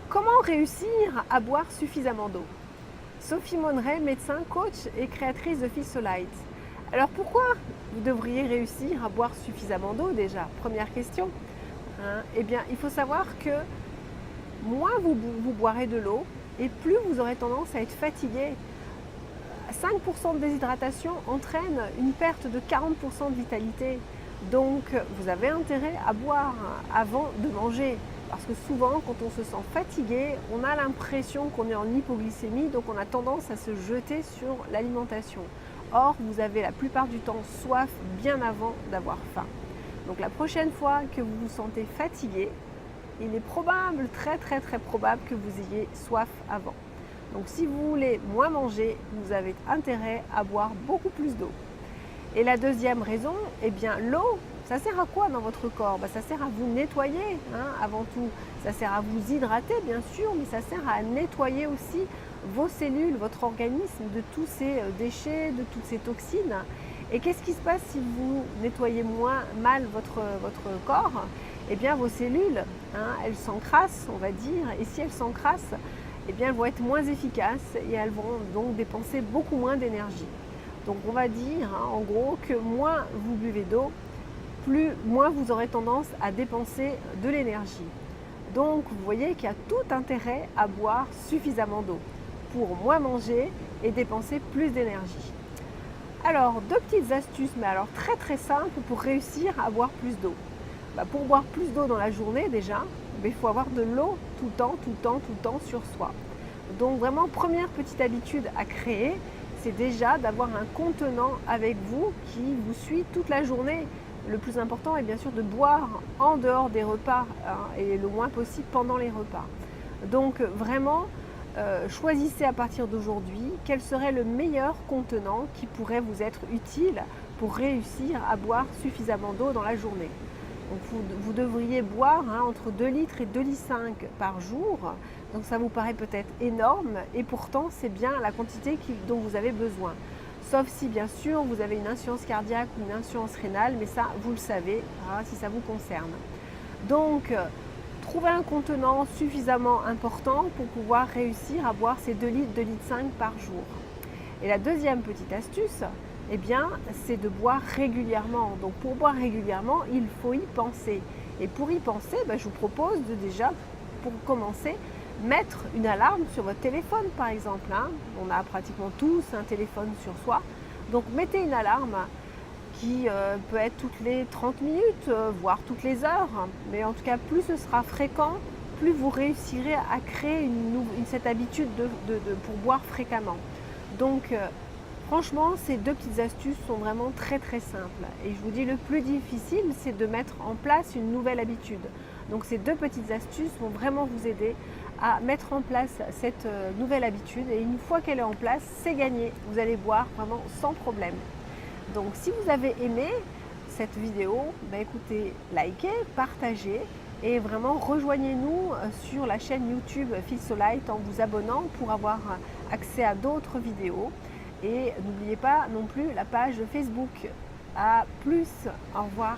Comment réussir à boire suffisamment d'eau? Sophie Monneret, médecin, coach et créatrice de Feel-So-Light. Alors pourquoi vous devriez réussir à boire suffisamment d'eau déjà? Première question. Eh bien, il faut savoir que moins vous boirez de l'eau et plus vous aurez tendance à être fatigué. 5% de déshydratation entraîne une perte de 40% de vitalité. Donc, vous avez intérêt à boire avant de manger. Parce que souvent, quand on se sent fatigué, on a l'impression qu'on est en hypoglycémie, donc on a tendance à se jeter sur l'alimentation. Or, vous avez la plupart du temps soif bien avant d'avoir faim. Donc la prochaine fois que vous vous sentez fatigué, il est probable, très probable que vous ayez soif avant. Donc si vous voulez moins manger, vous avez intérêt à boire beaucoup plus d'eau. Et la deuxième raison, eh bien l'eau, ça sert à quoi dans votre corps? Ça sert à vous nettoyer avant tout. Ça sert à vous hydrater bien sûr, mais ça sert à nettoyer aussi vos cellules, votre organisme de tous ces déchets, de toutes ces toxines. Et qu'est-ce qui se passe si vous nettoyez moins mal votre corps? Eh bien vos cellules, elles s'encrassent, on va dire, et si elles s'encrassent, eh bien elles vont être moins efficaces et elles vont donc dépenser beaucoup moins d'énergie. Donc on va dire en gros que moins vous buvez d'eau, moins vous aurez tendance à dépenser de l'énergie. Donc vous voyez qu'il y a tout intérêt à boire suffisamment d'eau pour moins manger et dépenser plus d'énergie. Alors, deux petites astuces, mais alors très simples pour réussir à boire plus d'eau. Pour boire plus d'eau dans la journée déjà, il faut avoir de l'eau tout le temps sur soi. Donc vraiment, première petite habitude à créer, c'est déjà d'avoir un contenant avec vous qui vous suit toute la journée. Le plus important est bien sûr de boire en dehors des repas et le moins possible pendant les repas. Donc vraiment, choisissez à partir d'aujourd'hui quel serait le meilleur contenant qui pourrait vous être utile pour réussir à boire suffisamment d'eau dans la journée. Donc vous devriez boire entre 2 litres et 2,5 litres par jour. Donc ça vous paraît peut-être énorme et pourtant c'est bien la quantité dont vous avez besoin. Sauf si bien sûr vous avez une insuffisance cardiaque ou une insuffisance rénale, mais ça vous le savez si ça vous concerne. Donc trouvez un contenant suffisamment important pour pouvoir réussir à boire ces 2 litres, 2,5 litres par jour. Et la deuxième petite astuce, eh bien, c'est de boire régulièrement. Donc pour boire régulièrement, il faut y penser. Et pour y penser, je vous propose de déjà, pour commencer, mettre une alarme sur votre téléphone par exemple. On a pratiquement tous un téléphone sur soi. Donc mettez une alarme qui peut être toutes les 30 minutes, voire toutes les heures. Mais en tout cas, plus ce sera fréquent, plus vous réussirez à créer cette habitude pour boire fréquemment. Donc franchement, ces deux petites astuces sont vraiment très simples. Et je vous dis, le plus difficile, c'est de mettre en place une nouvelle habitude. Donc ces deux petites astuces vont vraiment vous aider à mettre en place cette nouvelle habitude. Et une fois qu'elle est en place, c'est gagné. Vous allez boire vraiment sans problème. Donc si vous avez aimé cette vidéo, écoutez, likez, partagez et vraiment rejoignez-nous sur la chaîne YouTube Feel-So-Light en vous abonnant pour avoir accès à d'autres vidéos. Et n'oubliez pas non plus la page Facebook. À plus, au revoir.